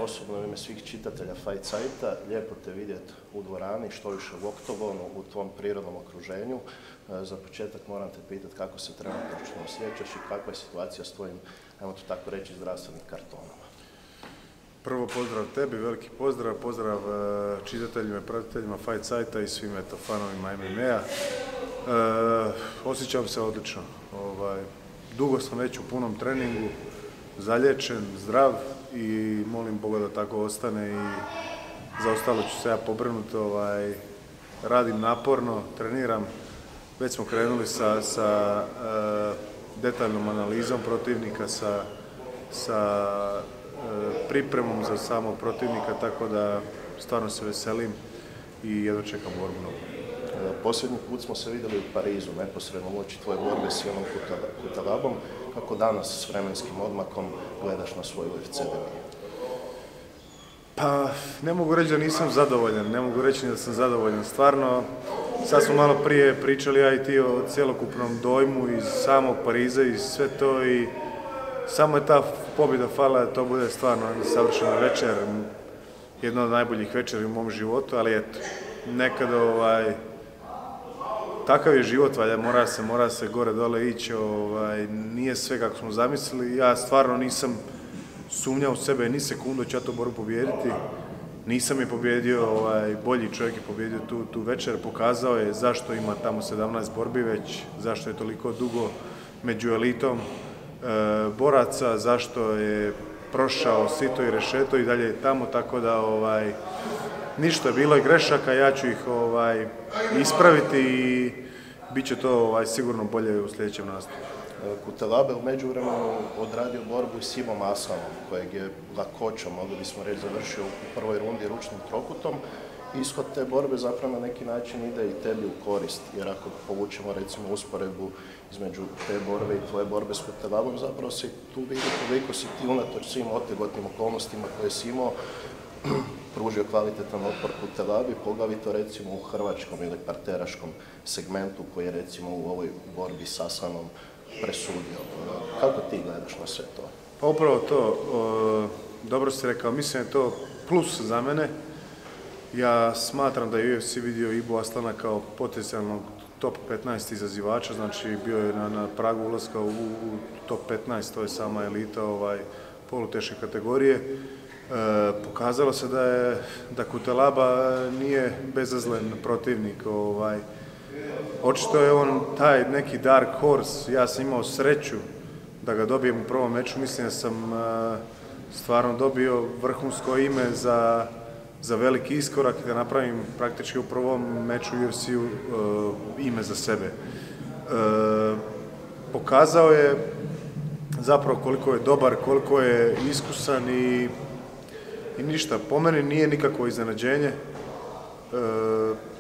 osobno u ime svih čitatelja Fight Sajta, lijepo te vidjeti u dvorani, što više u oktogonu, u tvom prirodnom okruženju. Za početak moram te pitati kako se trenutno osjećaš i kakva je situacija s tvojim, ajmo to tako reći, zdravstvenim kartonama. Prvo pozdrav tebi, veliki pozdrav čitateljima i pratiteljima Fight Sajta i svim fanovima MMA-a. Osjećam se odlično. Dugo sam već u punom treningu, zaliječen, zdrav i molim Boga da tako ostane i za ostalo ću se ja pobrinuti. Radim naporno, treniram, već smo krenuli sa detaljnom analizom protivnika, sa pripremom za samog protivnika, tako da stvarno se veselim i jedva čekam borbu. Posljednji put smo se vidjeli u Parizu, neposredno uoči tvoje borbe s Ivanom Cutelabom. Kako danas s vremenskim odmakom gledaš na svoj UFC debut? Pa, ne mogu reći da nisam zadovoljan, ne mogu reći da sam zadovoljan. Stvarno, sad smo malo prije pričali ja i ti o cjelokupnom dojmu iz samog Pariza i sve to i samo je ta pobjeda falila da to bude stvarno savršena večer, jedna od najboljih večeri u mom životu, ali eto, nekad takav je život, valjda, mora se gore dole ići, nije sve kako smo zamislili. Ja stvarno nisam sumnjao u sebe ni sekundu da ću ja tu borbu pobijediti. Nisam je pobjedio, bolji čovjek je pobjedio tu večer, pokazao je zašto ima tamo 17 borbi već, zašto je toliko dugo među elitom boraca, zašto je prošao sito i rešeto i dalje tamo, tako da ništa, bilo je grešaka, ja ću ih ispraviti i bit će to sigurno bolje u sljedećem nastupu. Cutelaba je u međuvremenu odradio borbu s Simom Aslanom, kojeg je lakoćom, mogli bismo reći, završio u prvoj rundi ručnim trokutom. Ishod te borbe zapravo na neki način ide i tebi u korist, jer ako povučemo recimo usporedbu između te borbe i tvoje borbe s Cutelabom, zapravo se tu vidi koliko si ti unatoč svim otegotnim okolnostima koje si imao pružio kvalitetan otpor Cutelabi, poglavito recimo u hrvačkom ili parteraškom segmentu koji je recimo u ovoj borbi s Aslanom presudio. Kako ti gledaš na sve to? Pa upravo to, dobro si rekao, mislim da je to plus za mene. Ja smatram da je UFC vidio Ibu Aslana kao potencijalnog top 15 izazivača, znači bio je na pragu ulaska u top 15, to je sama elita poluteške kategorije. Pokazalo se da Cutelaba nije bezazlen protivnik. Očito je on taj neki dark horse, ja sam imao sreću da ga dobijem u prvom meču, mislim da sam stvarno dobio vrhunsko ime za veliki iskorak i da napravim praktički u prvom meču UFC-u ime za sebe. Pokazao je zapravo koliko je dobar, koliko je iskusan i ništa, po meni nije nikakvo iznenađenje.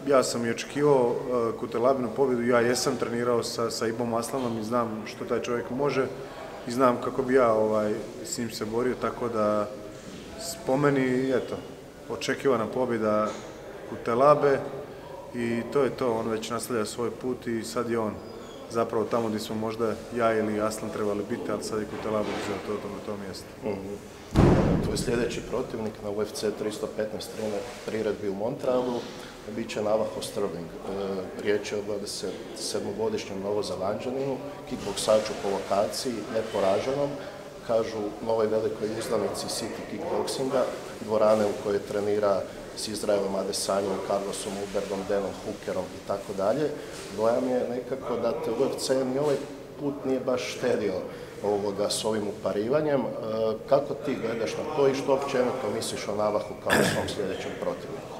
Ja sam i očekivao Cutelabinu pobjedu, ja jesam trenirao sa Ibom Aslanom i znam što taj čovjek može i znam kako bi ja s njim se borio, tako da po meni, eto, očekivana pobjeda Cutelabe i to je to, on već nastavlja svoj put i sad je on zapravo tamo gdje smo možda ja ili Aslan trebali biti, ali sad je Cutelaba uzeo to mjesto. Tvoj sljedeći protivnik na UFC 315 priredbi u Montrealu bit će Navajo Sterling. Riječ je o 27-godišnjem novozelanđaninu, kickboksaču po lokaciji, neporaženom, kažu novoj velikoj uzdanici City Kickboxinga, dvorane u kojoj trenira s Izraelom Adesanjom, Carlosom Ubergom, Danom Hookerom i tako dalje. Dojam je nekako da te UFC ni ovaj put nije baš štedio s ovim uparivanjem. Kako ti gledaš na to i što općenito misliš o Navahu kao svom sljedećem protivniku?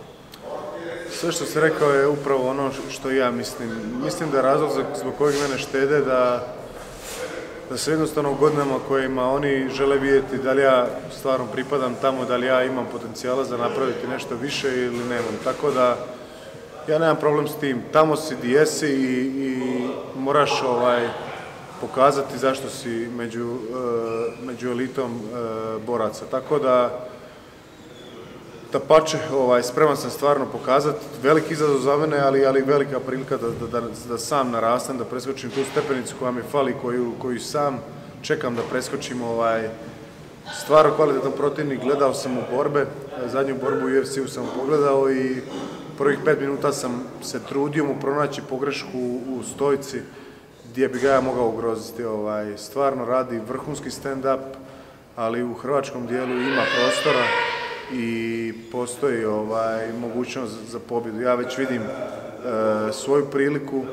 Sve što si rekao je upravo ono što ja mislim. Mislim da je razlog zbog kojeg mene štede da se jednostavno u godinama kojima oni žele vidjeti da li ja stvarno pripadam tamo, da li ja imam potencijala za napraviti nešto više ili nemam. Tako da ja nemam problem s tim. Tamo si di jesi i moraš pokazati zašto si među elitom boraca. Tako da dapače, spreman sam stvarno pokazati, veliki izazov za mene, ali velika prilika da sam narastam, da preskočim tu stepenicu koja mi fali, koju sam čekam da preskočim stvarno kvalitetan protivnik, gledao sam u borbe, zadnju borbu u UFC-u sam pogledao i prvih 5 minuta sam se trudio mu pronaći pogrešku u stojci gdje bi ga ja mogao ugroziti. Stvarno radi vrhunski stand-up, ali u hrvačkom dijelu ima prostora i postoji mogućnost za pobjedu. Ja već vidim svoju priliku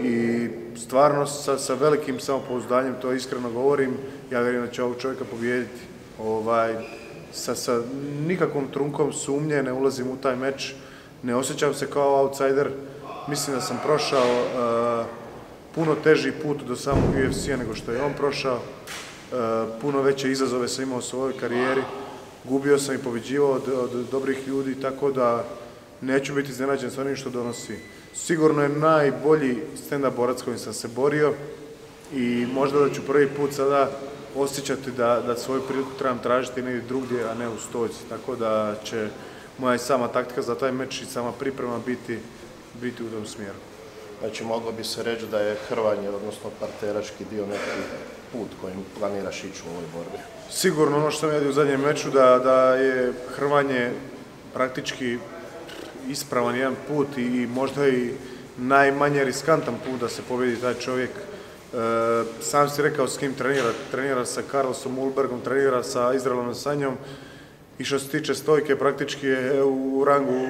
i stvarno sa velikim samopouzdanjem, to iskreno govorim, ja vjerujem da će ovog čovjeka pobijediti. Sa nikakvom trunkom sumnje ne ulazim u taj meč, ne osjećam se kao outsider, mislim da sam prošao puno teži put do samog UFC-a nego što je on prošao, puno veće izazove sam imao u svojoj karijeri, gubio sam i pobjeđivao od dobrih ljudi, tako da neću biti iznenađen s onim što donosi. Sigurno je najbolji stand-up borac kojim sam se borio i možda da ću prvi put sada osjećati da svoju priliku trebam tražiti negdje drugdje, a ne u stojci. Tako da će moja i sama taktika za taj meč i sama priprema biti u tom smjeru. Znači, moglo bi se reći da je hrvanje, odnosno parteraški dio neki put kojim planiraš ići u ovoj borbi? Sigurno, ono što sam vidio u zadnjem meču, da je hrvanje praktički ispravan jedan put i možda i najmanje riskantan put da se pobjedi taj čovjek. Sam si rekao s kim trenira. Trenira sa Carlosom Ulbergom, trenira sa Izraelom Sanjom i što se tiče stojke praktički je u rangu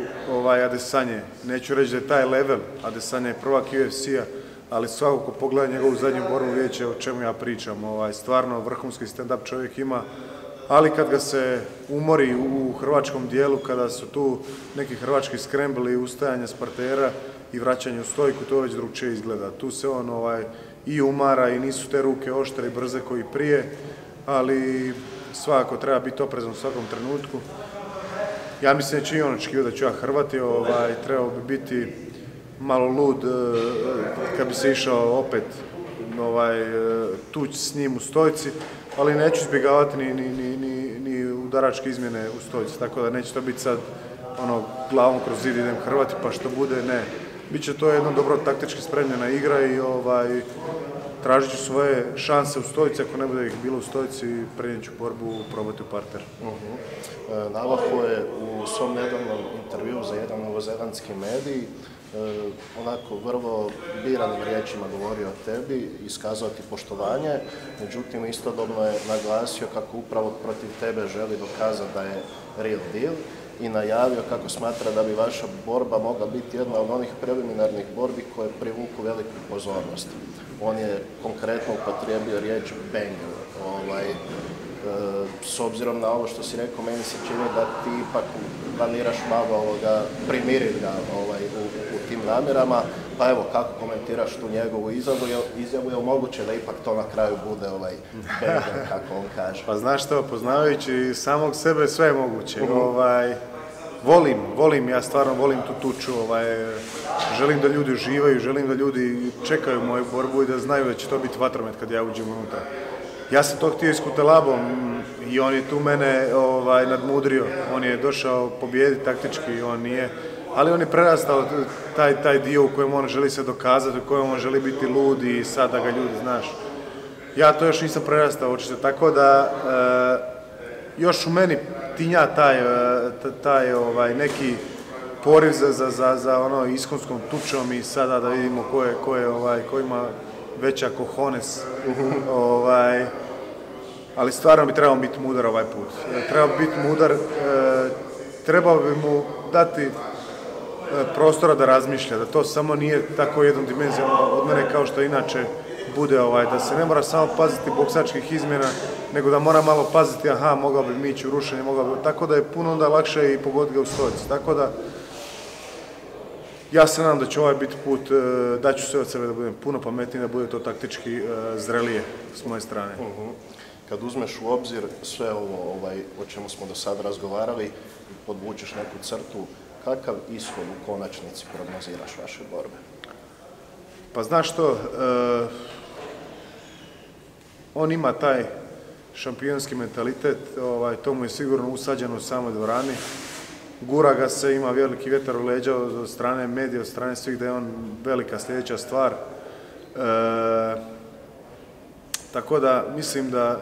Adesanje. Neću reći da je taj level, Adesanja je prvak UFC-a, ali svako ko pogleda njegovu zadnju borbu vidjet će o čemu ja pričam. Stvarno vrhunski stand-up čovjek ima, ali kad ga se umori u hrvačkom dijelu, kada su tu neki hrvački skrembli, ustajanja s partera i vraćanje u stojku, to već drugčije izgleda. Tu se on i umara i nisu te ruke oštre i brze koji prije, ali svakako treba biti oprezan u svakom trenutku. Ja mislim da će i on očekivati da ću ja hrvati, trebao bi biti malo lud kad bi se išao opet tući s njim u stojci, ali neću izbjegavati ni udaračke izmjene u stojci, tako da neće to biti sad glavom kroz zid idem hrvati pa što bude, ne. Biće to jedna dobro taktički spremljena igra i tražit ću svoje šanse u stojci, ako ne bude ih bilo u stojci, prenijet ću borbu probati u parter. Navaho je u svom nedavnom intervjuu za jedan novozelandski medij onako vrlo biranim riječima govorio o tebi, iskazao ti poštovanje, međutim istodobno je naglasio kako upravo protiv tebe želi dokazati da je real deal i najavio kako smatra da bi vaša borba mogla biti jedna od onih preliminarnih borbi koje privuku veliku pozornost. On je konkretno upotrijebio riječ banger. S obzirom na ovo što si rekao, meni se čini da ti ipak planiraš malo primiriti ga u tim namjerama, pa evo, kako komentiraš tu njegovu izjavu, je moguće da ipak to na kraju bude banger, kako on kaže? Pa znaš što, poznavajući samog sebe sve je moguće. Ja stvarno volim tu tuču, želim da ljudi uživaju, želim da ljudi čekaju moju borbu i da znaju da će to biti vatromet kad ja uđem unutra. Ja sam to htio iskutelabom i on je tu mene nadmudrio, on je došao pobijediti taktički, on nije, ali on je prerastao taj dio u kojem on želi se dokazati, u kojem on želi biti lud i sad da ga ljudi znaš. Ja to još nisam prerastao očito, tako da još u meni tinja taj neki poriv za iskonskom tučom i sada da vidimo ko ima veća cojones. Ali stvarno bi trebao biti mudar ovaj put. Trebao bi biti mudar, trebao bi mu dati prostora da razmišlja, da to samo nije tako jednodimenzionalno od mene kao što inače bude, da se ne mora samo paziti boksačkih izmjena, nego da mora malo paziti, mogao bi mi ići u rušenje, tako da je puno onda lakše i pogoditi ga u stolici. Tako da, ja se nadam da će ovaj biti put, daću sve od sebe da budem puno pametniji, da bude to taktički zrelije s moje strane. Kad uzmeš u obzir sve ovo o čemu smo do sada razgovarali i podvučeš neku crtu, kakav ishod u konačnici prognoziraš vaše borbe? Pa znaš što, on ima taj šampionski mentalitet, to mu je sigurno usađeno u samoj dvorani. Gura ga se, ima veliki vjetar u leđa od strane medija, od strane svih, da je on velika sljedeća stvar. Tako da mislim da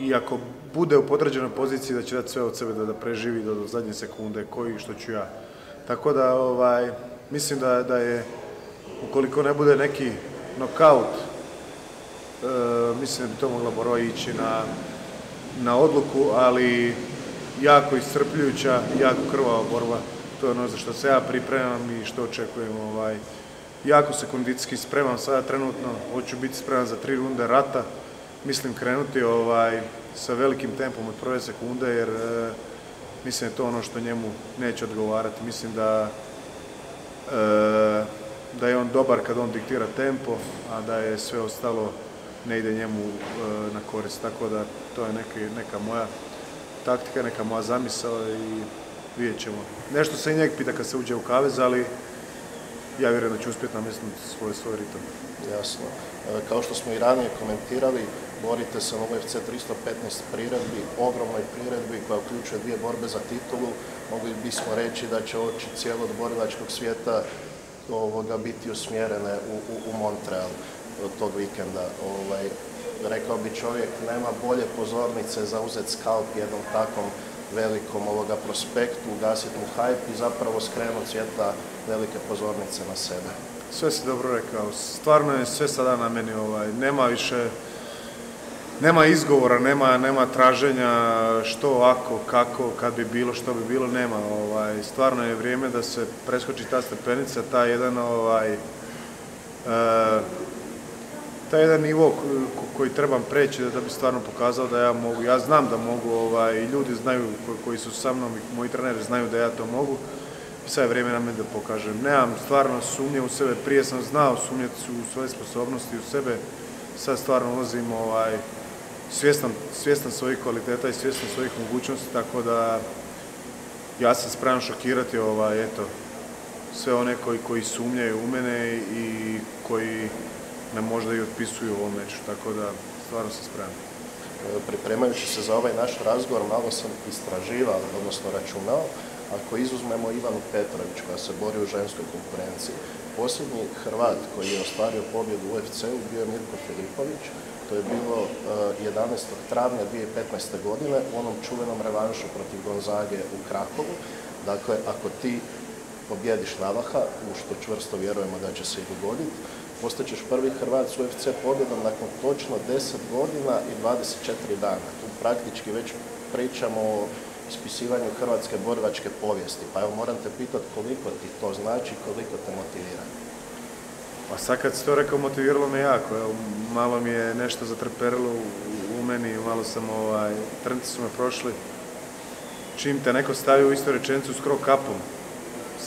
i ako bude u podređenoj poziciji da će dati sve od sebe da preživi do zadnje sekunde, koji što ću ja. Tako da mislim da je, ukoliko ne bude neki nokaut, mislim da bi to mogla borba ići na odluku, ali jako iscrpljujuća i jako krvava borba. To je ono za što se ja pripremam i što očekujem. Jako se kondicijski spremam sada trenutno, hoću biti spreman za 3 runde rata. Mislim krenuti sa velikim tempom od prve sekunde, jer mislim da je to ono što njemu neće odgovarati. Mislim da je on dobar kad on diktira tempo, a da je sve ostalo ne ide njemu na korist. Tako da to je neka moja taktika, neka moja zamisao i vidjet ćemo. Nešto se i njeg pita kad se uđe u kavez, ali ja vjerujem da ću uspjeti namjestiti svoj ritam. Jasno. Kao što smo i ranije komentirali, borite se na UFC 315 priredbi, ogromnoj priredbi koja uključuje 2 borbe za titulu. Mogli bismo reći da će oči cijelog borilačkog svijeta biti usmjerene u Montreal tog vikenda. Rekao bi čovjek, nema bolje pozornice za uzeti skalp jednom takvom velikom prospektu, ugasiti mu hype i zapravo skrenuti svjetla velike pozornice na sebe. Sve si dobro rekao. Stvarno je sve sada na meni. Nema više, nema izgovora, nema traženja što, ako, kako, kad bi bilo, što bi bilo, nema. Stvarno je vrijeme da se preskoči ta stepenica, taj jedan nivo koji trebam preći da bi stvarno pokazao da ja mogu. Ja znam da mogu, i ljudi znaju koji su sa mnom, i moji treneri znaju da ja to mogu. I sad je vrijeme na mene da pokažem. Nemam stvarno sumnje u sebe, prije sam znao sumnjati u svoje sposobnosti, u sebe. Sad stvarno ulazim svjestan svojih kvaliteta i svjestan svojih mogućnosti, tako da ja sam spreman šokirati sve one koji sumnjaju u mene i koji me možda i otpisuju u ovom meču, tako da stvarno sam spreman. Pripremajući se za ovaj naš razgovor, malo sam istraživao, odnosno računao. Ako izuzmemo Ivanu Petrović, koja se bori u ženskoj konkurenciji, posljednji Hrvat koji je ostvario pobjedu u UFC-u bio je Mirko Filipović. To je bilo 11. travnja 2015. godine u onom čuvenom revanšu protiv Gonzage u Krakovu. Dakle, ako ti pobjediš Navaha, u što čvrsto vjerujemo da će se i dogoditi, postaćeš prvi Hrvat s UFC pobjedom nakon točno 10 godina i 24 dana. Tu praktički već pričamo o ispisivanju hrvatske borilačke povijesti. Pa evo, moram te pitati koliko ti to znači, koliko te motivira. Pa sad kad si to rekao, motiviralo me jako. Evo, malo mi je nešto zatrperilo u meni, malo sam, trnci su me prošli. Čim te neko stavi u istu rečenicu s krov kapom,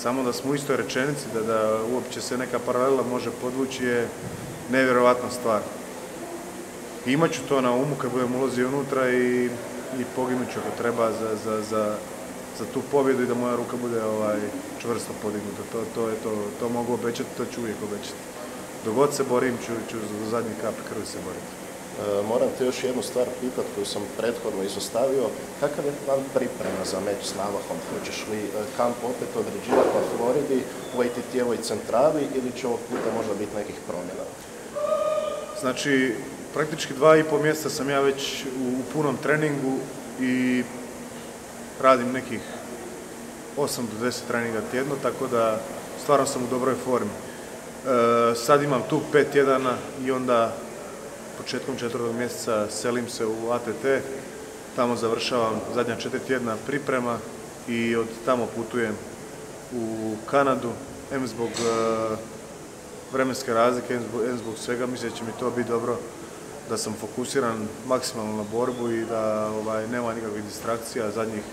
samo da smo u istoj rečenici, da uopće se neka paralela može podvući, je nevjerovatna stvar. Imat ću to na umu kad budem ulazio unutra i poginut ću ako treba za tu pobjedu i da moja ruka bude čvrsto podignuta. To mogu obećati, to ću uvijek obećati. Dok god se borim, ću za zadnji kap krvi se boriti. Moram te još jednu stvar pitati koju sam prethodno izostavio. Kakav je plan priprema za meč s Navahom? Hoćeš li kamp opet određivati na Floridi, u ATT-ovoj centrali ili će ovog puta možda biti nekih promjena? Znači, praktički 2,5 mjeseca sam ja već u punom treningu i radim nekih 8 do 10 treninga tjedno, tako da stvarno sam u dobroj formi. Sad imam tu 5 tjedana i onda početkom 4. mjeseca selim se u ATT, tamo završavam zadnja 4 tjedna priprema i od tamo putujem u Kanadu, zbog vremenske razlike, zbog svega. Mislim da će mi to biti dobro, da sam fokusiran maksimalno na borbu i da nema nikakvih distrakcija. Zadnjih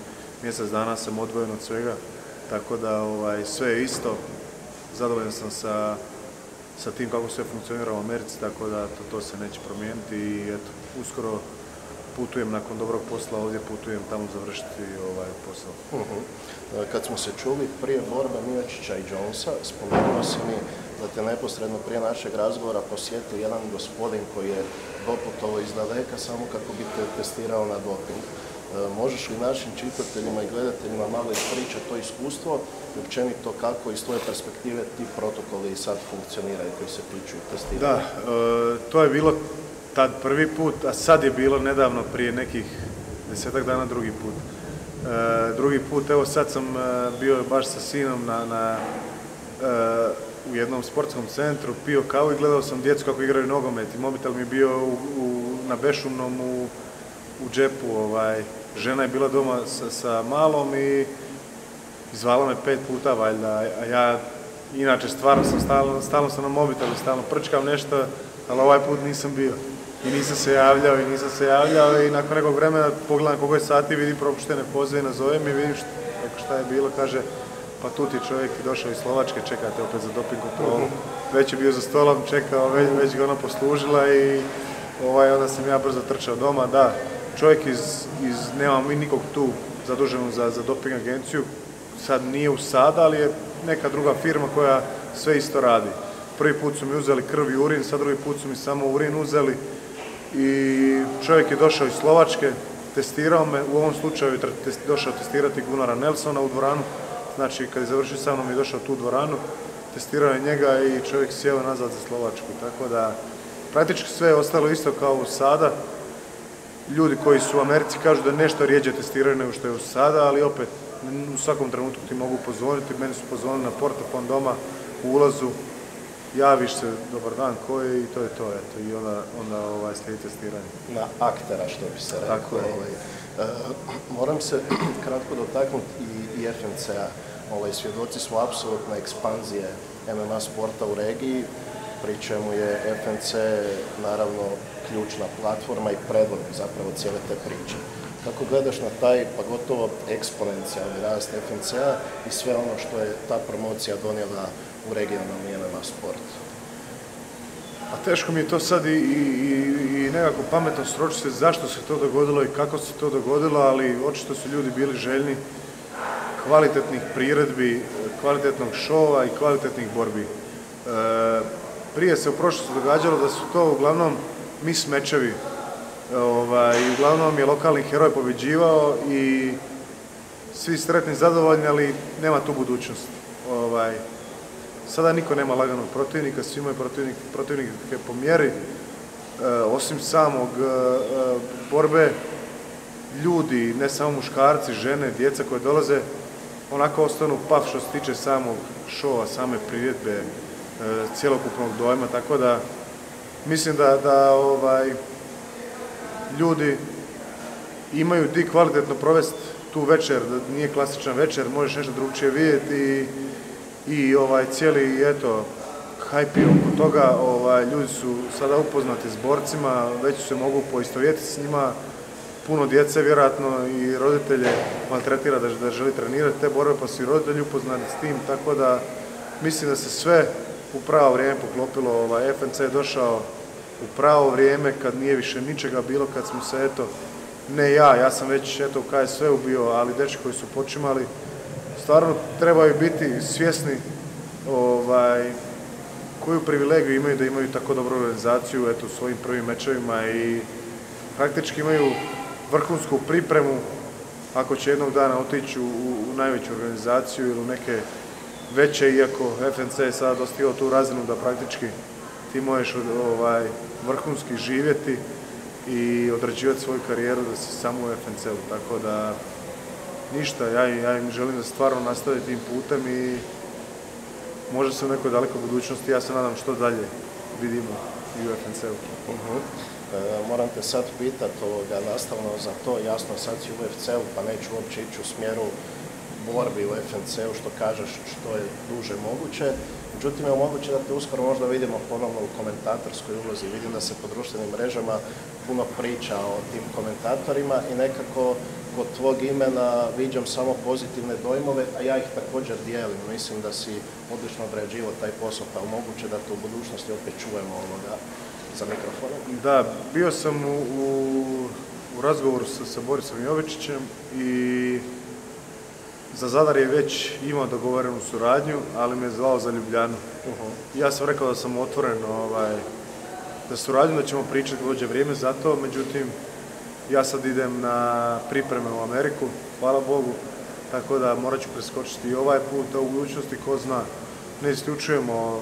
mjesec dana sam odvojen od svega, tako da sve je isto. Zadovoljan sam sa tim kako sve funkcionira u Americi, tako da to se neće promijeniti i eto, uskoro putujem nakon dobrog posla, ovdje putujem tamo završiti posao. Kad smo se čuli prije borbe Miocića i Jonesa, spomenuo si mi da te neposredno prije našeg razgovora posjetio jedan gospodin koji je doputovao iz daleka samo kako bi te testirao na doping. Možeš li našim čitateljima i gledateljima malo ispričati to iskustvo i općenito kako iz tvoje perspektive ti protokoli sad funkcioniraju koji se tiču testiranja? Da, to je bilo tad prvi put, a sad je bilo nedavno prije nekih 10-ak dana drugi put. Drugi put, evo sad sam bio baš sa sinom u jednom sportskom centru, pio kavu i gledao sam djecu kako igraju nogomet i mobitel mi je bio na bešumnom u džepu. Žena je bila doma sa malom i zvala me 5 puta valjda, a ja inače stvarno sam stalno sam na mobitelu, stalno prčkam nešto, ali ovaj put nisam bio. I nisam se javljao i nakon nekog vremena pogledam koliko je sati, vidim propuštene pozive, nazovem i vidim šta je bilo, kaže pa tu ti čovjek došao iz Slovačke, čekate opet za doping kontrolu. Već je bio za stolom, čekao, već ga ona poslužila i onda sam ja brzo trčao doma. Da, čovjek nemamo mi nikog tu zaduženog za doping agenciju, sad nije u SADA, ali je neka druga firma koja sve isto radi. Prvi put su mi uzeli krv i urin, sad drugi put su mi samo urin uzeli i čovjek je došao iz Slovačke, testirao me, u ovom slučaju je došao testirati Gunnara Nelsona u dvoranu, znači kad je završio sa mnom je došao tu dvoranu, testirao je njega i čovjek sjeo nazad za Slovačku, tako da praktički sve je ostalo isto kao u SADA. Ljudi koji su u Americi kažu da nešto rijeđe testiraju nego što je u SADA, ali opet u svakom trenutku ti mogu pozvoniti, meni su pozvonili na portafon doma u ulazu, javiš se, dobar dan, ko je i to je to, eto, i onda slijedi testiranje. Na aktera, što bi se rekao. Moram se kratko dotaknuti i FMC-a. Svjedoci smo apsolutne ekspanzije MMA sporta u regiji, pri čemu je FMC naravno ključna platforma i predvodnik zapravo cijele te priče. Kako gledaš na taj, pa gotovo eksponencijalni rast FMC-a i sve ono što je ta promocija donijela u regionalni MMA sport? A teško mi je to sad i nekako pametno sročiti zašto se to dogodilo i kako se to dogodilo, ali očito su ljudi bili željni kvalitetnih priredbi, kvalitetnog šova i kvalitetnih borbi. Prije se u prošlosti događalo da su to uglavnom mis-mečevi. I uglavnom je lokalni heroj pobjeđivao i svi sretni, zadovoljni, ali nema tu budućnost. Sada niko nema laganog protivnika, svi imaju protivnike po mjeri. Osim samog borbe, ljudi, ne samo muškarci, žene, djeca koje dolaze, onako ostanu paf što se tiče samog šova, same priredbe, cjelokupnog dojma, tako da mislim da ljudi imaju di kvalitetno provesti tu večer, da nije klasičan večer, možeš nešto drugčije vidjeti i cijeli, eto, hype oko toga, ljudi su sada upoznati s borcima, već se mogu poistovjetiti s njima, puno djece vjerojatno i roditelje maltretira da želi trenirati te borbe, pa su i roditelji upoznati s tim, tako da mislim da se sve u pravo vrijeme poklopilo. FMC je došao u pravo vrijeme kad nije više ničega bilo, kad smo se, eto, ne ja sam već, eto, u KSV-u bio, ali dečki koji su počimali, stvarno trebaju biti svjesni koju privilegiju imaju da imaju tako dobru organizaciju, eto, u svojim prvim mečevima i praktički imaju vrhunsku pripremu ako će jednog dana otići u najveću organizaciju ili u neke veće, iako FMC je sada dostigao tu razinu da praktički ti možeš vrhunski živjeti i odrađivati svoju karijeru da si samo u FMC-u, tako da ništa, ja im želim da stvarno nastave tim putem i možda se u nekoj dalekoj budućnosti, ja se nadam što dalje vidimo i u FMC-u. Moram te sad pitati nastavno za to, jasno sad si u UFC-u pa neću uopće ići u smjeru borbi u FMC-u što kažeš što je duže moguće. Međutim, je moguće da te uskoro možda vidimo ponovno u komentatorskoj ulozi. Vidim da se po društvenim mrežama puno priča o tim komentatorima i nekako kod tvog imena viđam samo pozitivne dojmove, a ja ih također dijelim. Mislim da si odlično odrađivao taj posao, pa moguće da te u budućnosti opet čujemo za mikrofonom. Da, bio sam u razgovoru sa Borisom Jovičićem i za Zadar je već imao dogovorenu suradnju, ali me je zvao za Ljubljanu. Ja sam rekao da sam otvoren za suradnju, da ćemo pričati kad dođe vrijeme za to, međutim, ja sad idem na pripreme u Ameriku, hvala Bogu, tako da morat ću preskočiti i ovaj put, a u budućnosti ko zna, ne isključujemo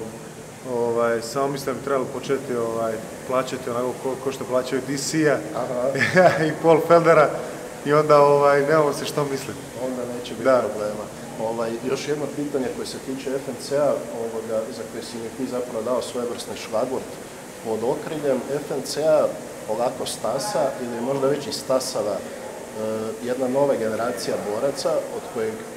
Samo mislim da bi trebalo početi plaćati onako ko što plaćaju DC-a i Paul Feldera i onda nemamo se što misliti. Onda neće biti problema. Još jedno pitanje koje se tiče FNC-a, za koje si mi ti zapravo dao svojevrsni šlagvort pod okriljem FNC-a polako stasa ili možda već i stasava jedna nova generacija boraca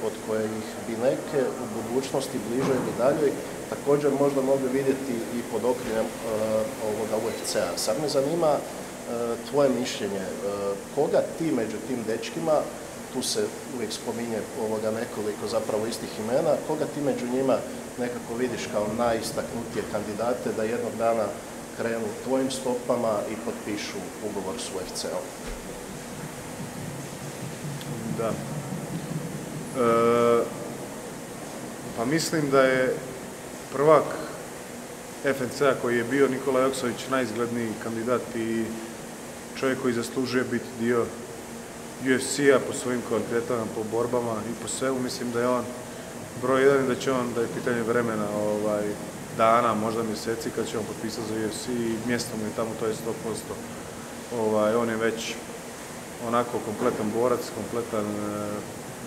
od kojih bi neke u budućnosti bliže ili dalje također možda mogli vidjeti i pod okriljem UFC-a. Sad me zanima tvoje mišljenje, koga ti među tim dečkima, tu se uvijek spominje nekoliko zapravo istih imena, koga ti među njima nekako vidiš kao najistaknutije kandidate da jednog dana krenu tvojim stopama i potpišu ugovor s UFC-om? Da. Pa mislim da je prvak FNC-a koji je bio Nikola Joksović najizgledniji kandidat i čovjek koji zaslužuje biti dio UFC-a po svojim kvalitetama, po borbama i po svemu. Mislim da je on broj jedan i da je pitanje vremena, dana, možda mjeseci kad će on potpisati za UFC i mjesto mu je tamo, to je 100%. On je već onako kompletan borac,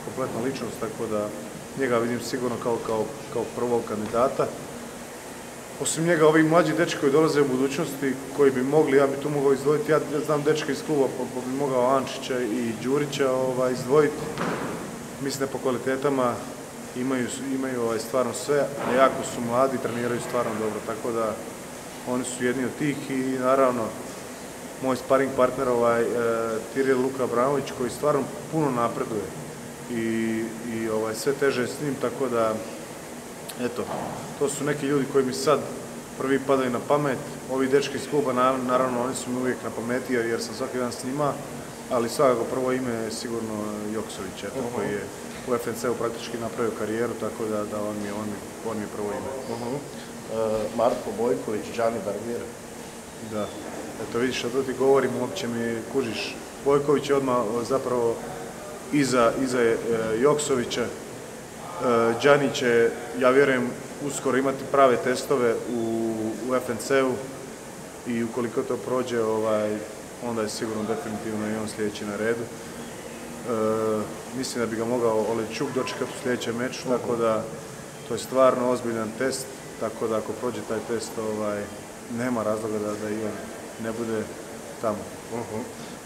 kompletna ličnost, tako da njega vidim sigurno kao prvog kandidata. Osim njega, ovi mlađi dečki koji dolaze u budućnosti, koji bi mogli, ja bi tu mogao izdvojiti, ja znam dečka iz kluba, pa bi mogao Ančića i Đurića izdvojiti. Mislim da po kvalitetama imaju stvarno sve, a jako su mladi, treniraju stvarno dobro, tako da oni su jedni od tih i naravno moj sparing partner Tiril Luka Abramović koji stvarno puno napreduje i sve teže je s njim, tako da eto, to su neki ljudi koji mi sad prvi padaju na pamet. Ovi dečki iz kluba, naravno, oni su mi uvijek na pameti jer sam svaki dan s njima, ali svakako prvo ime je sigurno Joksović, koji je u FNC-u praktički napravio karijeru, tako da on mi je prvo ime. Marko Bojković, Gianni Barbier. Da, eto vidiš, što to ti govorim, uopće mi kužiš. Bojković je odmah zapravo iza Joksovića. Gianni će, ja vjerujem, uskoro imati prave testove u FNC-u i ukoliko to prođe, onda je sigurno definitivno i on sljedeći na redu. Mislim da bi ga mogao Olejčuk dočekati u sljedećem meču, tako da to je stvarno ozbiljan test, tako da ako prođe taj test, nema razloga da i on ne bude tamo.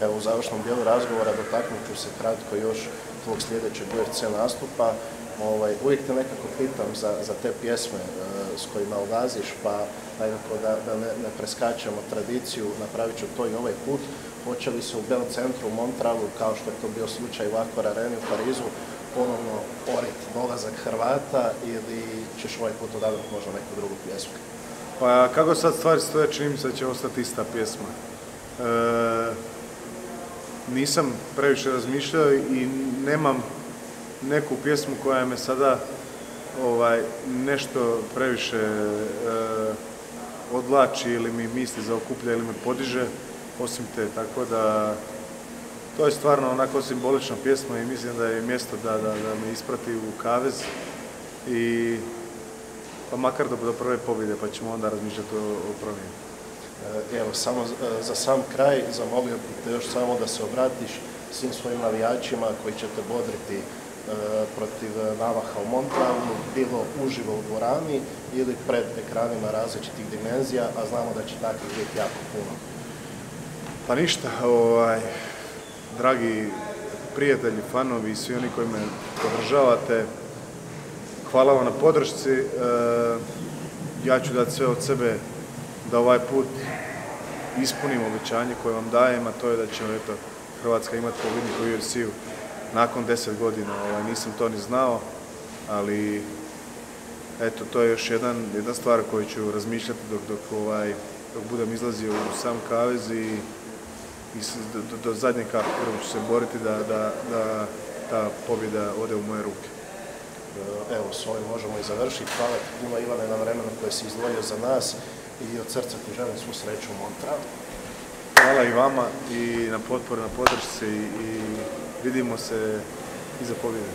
Evo, u završnom dijelu razgovora dotaknut ću se kratko još tvog sljedećeg UFC nastupa. Uvijek te nekako pitam za te pjesme s kojima ulaziš, pa nekako da ne preskačemo tradiciju, napravit ću to i ovaj put. Hoće li se u Bell Centru u Montrealu, kao što je to bio slučaj u Accor Areni u Parizu, ponovno oriti dolazak Hrvata ili ćeš ovaj put odabrati možda neku drugu pjesmu? Pa kako sad stvari stoje, čini mi se da će ostati ista pjesma. Nisam previše razmišljao i nemam neku pjesmu koja me sada nešto previše odvlači ili mi misli zaokuplja ili me podiže, osim te, tako da to je stvarno onako simbolična pjesma i mislim da je mjesto da me isprati u kavez i pa makar do prve pobjede, pa ćemo onda razmišljati o promjeni. Evo, samo za sam kraj zamolio bih te još samo da se obratiš svim svojim navijačima koji će te bodriti protiv Navaha u Montrealu, bilo uživo u dvorani ili pred ekranima različitih dimenzija, a znamo da će takvih biti jako puno. Pa ništa, dragi prijatelji, fanovi i svi oni koji me podržavate, hvala vam na podršci. Ja ću dati sve od sebe da ovaj put ispunim obećanje koje vam dajem, a to je da će Hrvatska imati pobjednika u UFC-u nakon 10 godina. Nisam to ni znao, ali eto, to je još jedna stvar koju ću razmišljati dok budem izlazio u sam kavez i do zadnje kapi krvi ću se boriti da ta pobjeda ode u moje ruke. Evo, s ovim možemo i završiti. Hvala ti puno, Ivane, na vremenu koje si izdvojio za nas i od srca ti želim svu sreću u Montrealu. Hvala i vama i na potpori, na podršci i vidimo se iza pobjede.